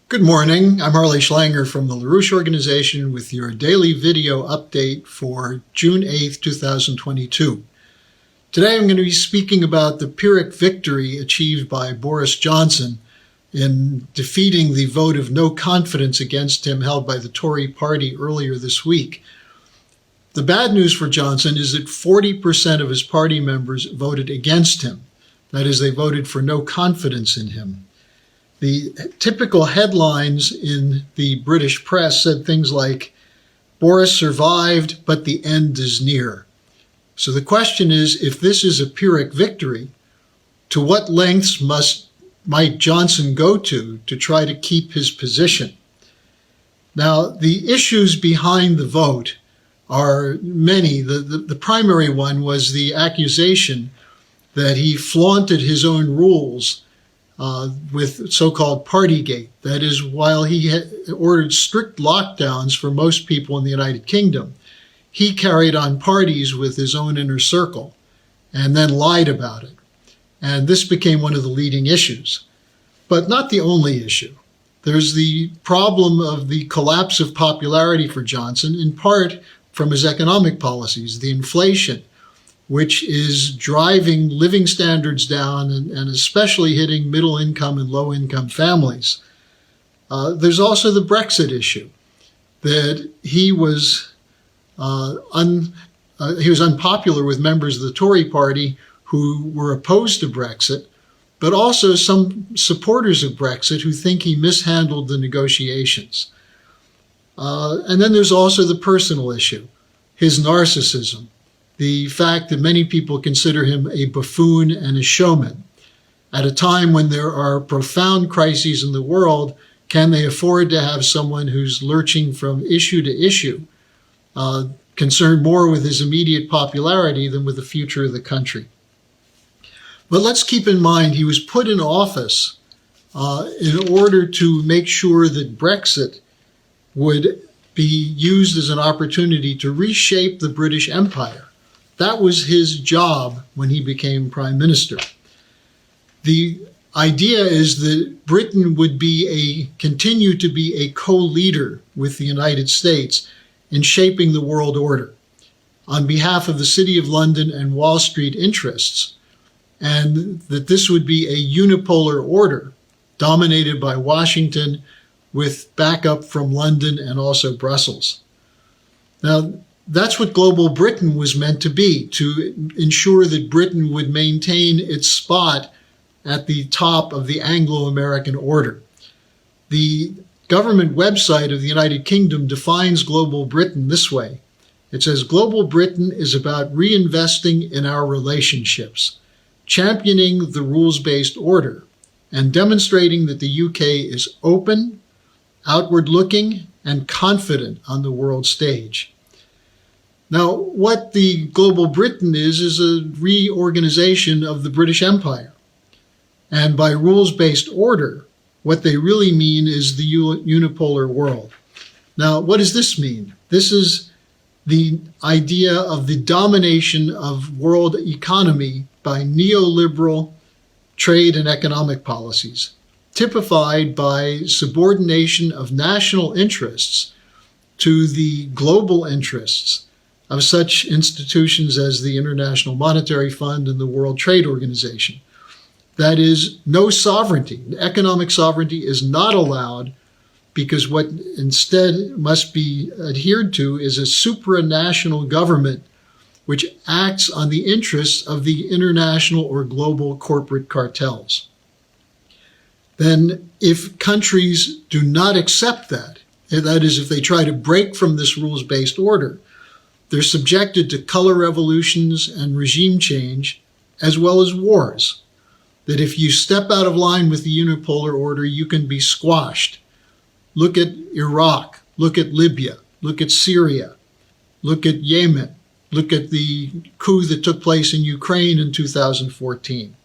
Good morning. I'm Harley Schlanger from the LaRouche organization with your daily video update for June 8th, 2022. Today I'm going to be speaking about the Pyrrhic victory achieved by Boris Johnson in defeating the vote of no confidence against him held by the Tory party earlier this week. The bad news for Johnson is that 40% of his party members voted against him. That is, they voted for no confidence in him. The typical headlines in the British press said things like, "Boris survived, but the end is near." So the question is, if this is a Pyrrhic victory, to what lengths might Johnson go to try to keep his position? Now, the issues behind the vote are many. The primary one was the accusation that he flaunted his own rules with so-called Partygate. That is, while he had ordered strict lockdowns for most people in the United Kingdom, he carried on parties with his own inner circle and then lied about it. And this became one of the leading issues, but not the only issue. There's the problem of the collapse of popularity for Johnson, in part from his economic policies, the inflation, which is driving living standards down and especially hitting middle-income and low-income families. There's also the Brexit issue, that he was unpopular with members of the Tory party who were opposed to Brexit, but also some supporters of Brexit who think he mishandled the negotiations. And then there's also the personal issue, his narcissism. The fact that many people consider him a buffoon and a showman. At a time when there are profound crises in the world, can they afford to have someone who's lurching from issue to issue, concerned more with his immediate popularity than with the future of the country? But let's keep in mind he was put in office in order to make sure that Brexit would be used as an opportunity to reshape the British Empire. That was his job when he became prime minister. The idea is that Britain would continue to be a co-leader with the United States in shaping the world order on behalf of the City of London and Wall Street interests, and that this would be a unipolar order dominated by Washington with backup from London and also Brussels. Now, that's what global Britain was meant to be, to ensure that Britain would maintain its spot at the top of the Anglo-American order. The government website of the United Kingdom defines global Britain this way. It says, "Global Britain is about reinvesting in our relationships, championing the rules-based order, and demonstrating that the UK is open, outward-looking, and confident on the world stage." Now, what the global Britain is a reorganization of the British Empire. And by rules-based order, what they really mean is the unipolar world. Now, what does this mean? This is the idea of the domination of world economy by neoliberal trade and economic policies, typified by subordination of national interests to the global interests of such institutions as the International Monetary Fund and the World Trade Organization. That is, no sovereignty. Economic sovereignty is not allowed, because what instead must be adhered to is a supranational government which acts on the interests of the international or global corporate cartels. Then, if countries do not accept that is, if they try to break from this rules-based order, they're subjected to color revolutions and regime change, as well as wars. That if you step out of line with the unipolar order, you can be squashed. Look at Iraq, look at Libya, look at Syria, look at Yemen, look at the coup that took place in Ukraine in 2014.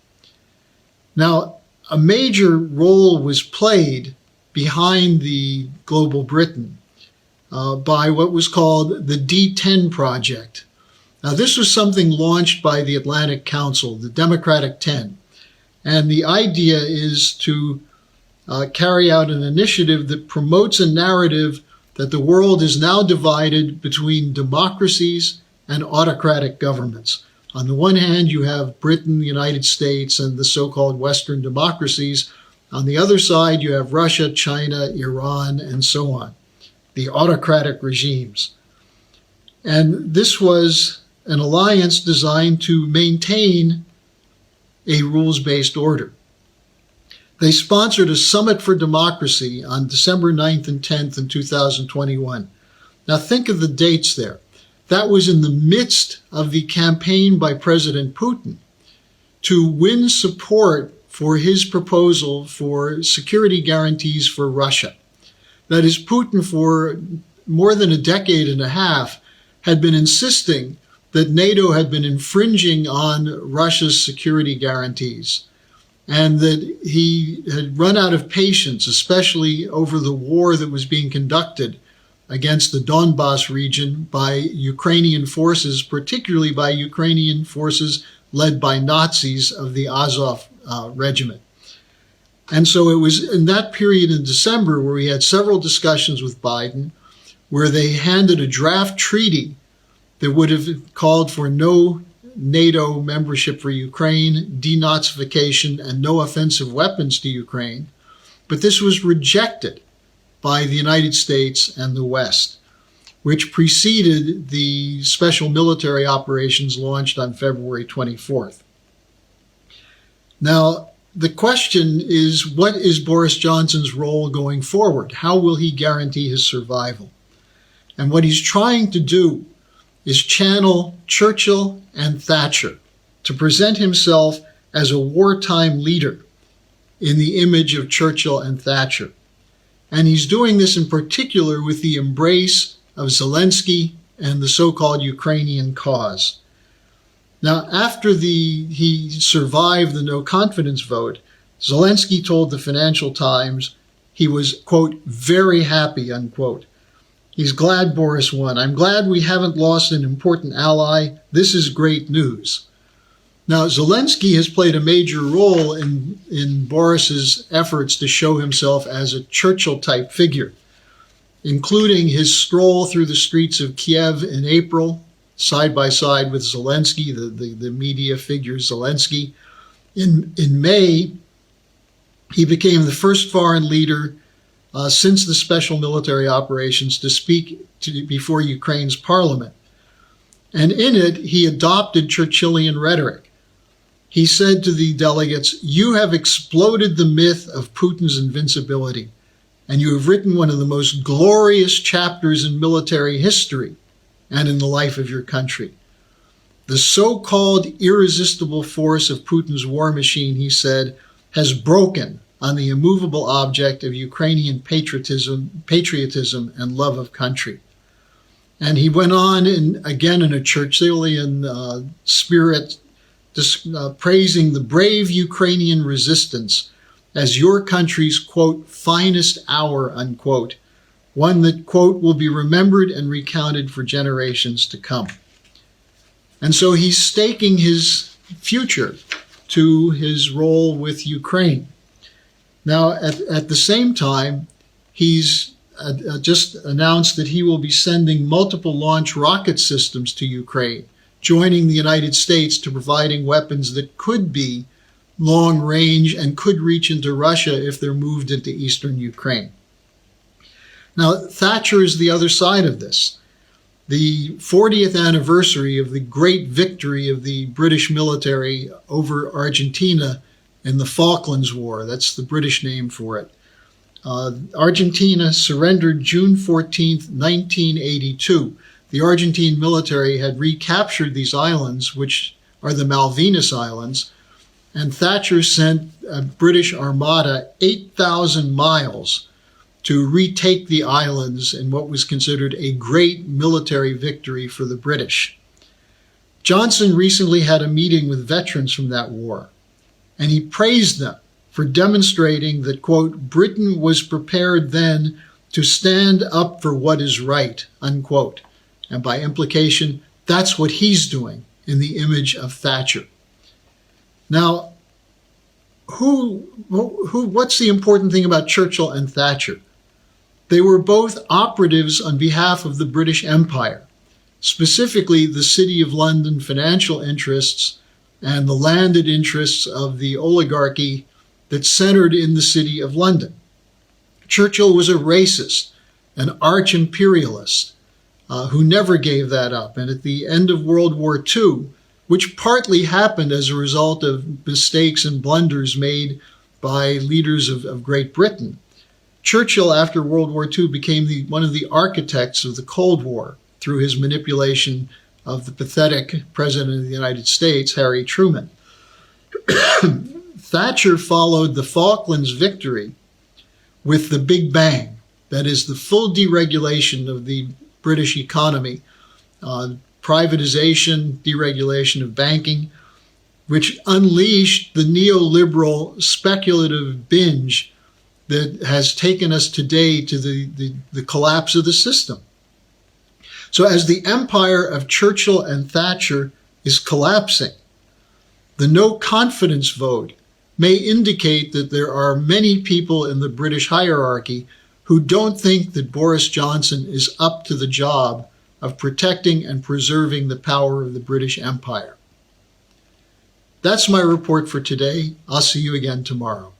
Now, a major role was played behind the global Britain by what was called the D10 Project. Now, this was something launched by the Atlantic Council, the Democratic 10. And the idea is to carry out an initiative that promotes a narrative that the world is now divided between democracies and autocratic governments. On the one hand, you have Britain, the United States, and the so-called Western democracies. On the other side, you have Russia, China, Iran, and so on, the autocratic regimes. And this was an alliance designed to maintain a rules-based order. They sponsored a summit for democracy on December 9th and 10th in 2021. Now think of the dates there. That was in the midst of the campaign by President Putin to win support for his proposal for security guarantees for Russia. That is, Putin for more than a decade and a half had been insisting that NATO had been infringing on Russia's security guarantees, and that he had run out of patience, especially over the war that was being conducted against the Donbas region by Ukrainian forces, particularly by Ukrainian forces led by Nazis of the Azov regiment. And so it was in that period in December where we had several discussions with Biden, where they handed a draft treaty that would have called for no NATO membership for Ukraine, denazification, and no offensive weapons to Ukraine. But this was rejected by the United States and the West, which preceded the special military operations launched on February 24th. Now, the question is, what is Boris Johnson's role going forward? How will he guarantee his survival? And what he's trying to do is channel Churchill and Thatcher to present himself as a wartime leader in the image of Churchill and Thatcher. And he's doing this in particular with the embrace of Zelensky and the so-called Ukrainian cause. Now, after he survived the no confidence vote, Zelensky told the Financial Times he was, quote, very happy, unquote. He's glad Boris won. I'm glad we haven't lost an important ally. This is great news. Now, Zelensky has played a major role in Boris's efforts to show himself as a Churchill-type figure, including his stroll through the streets of Kiev in April, side by side with Zelensky, the media figure Zelensky. In May, he became the first foreign leader since the special military operations to speak before Ukraine's parliament. And in it, he adopted Churchillian rhetoric. He said to the delegates, "You have exploded the myth of Putin's invincibility, and you have written one of the most glorious chapters in military history and in the life of your country. The so-called irresistible force of Putin's war machine," he said, "has broken on the immovable object of Ukrainian patriotism and love of country." And he went on, again in a Churchillian spirit, praising the brave Ukrainian resistance as your country's, quote, finest hour, unquote, one that, quote, will be remembered and recounted for generations to come. And so he's staking his future to his role with Ukraine. Now, at the same time, he's just announced that he will be sending multiple launch rocket systems to Ukraine, joining the United States to providing weapons that could be long range and could reach into Russia if they're moved into eastern Ukraine. Now, Thatcher is the other side of this. The 40th anniversary of the great victory of the British military over Argentina in the Falklands War, that's the British name for it. Argentina surrendered June 14th, 1982. The Argentine military had recaptured these islands, which are the Malvinas Islands, and Thatcher sent a British armada 8,000 miles to retake the islands in what was considered a great military victory for the British. Johnson recently had a meeting with veterans from that war, and he praised them for demonstrating that, quote, Britain was prepared then to stand up for what is right, unquote. And by implication, that's what he's doing in the image of Thatcher. Now, what's the important thing about Churchill and Thatcher? They were both operatives on behalf of the British Empire, specifically the City of London financial interests and the landed interests of the oligarchy that centered in the City of London. Churchill was a racist, an arch-imperialist, who never gave that up. And at the end of World War II, which partly happened as a result of mistakes and blunders made by leaders of Great Britain, Churchill, after World War II, became one of the architects of the Cold War through his manipulation of the pathetic President of the United States, Harry Truman. Thatcher followed the Falklands victory with the Big Bang, that is, the full deregulation of the British economy, privatization, deregulation of banking, which unleashed the neoliberal speculative binge that has taken us today to the collapse of the system. So as the empire of Churchill and Thatcher is collapsing, the no confidence vote may indicate that there are many people in the British hierarchy who don't think that Boris Johnson is up to the job of protecting and preserving the power of the British Empire. That's my report for today. I'll see you again tomorrow.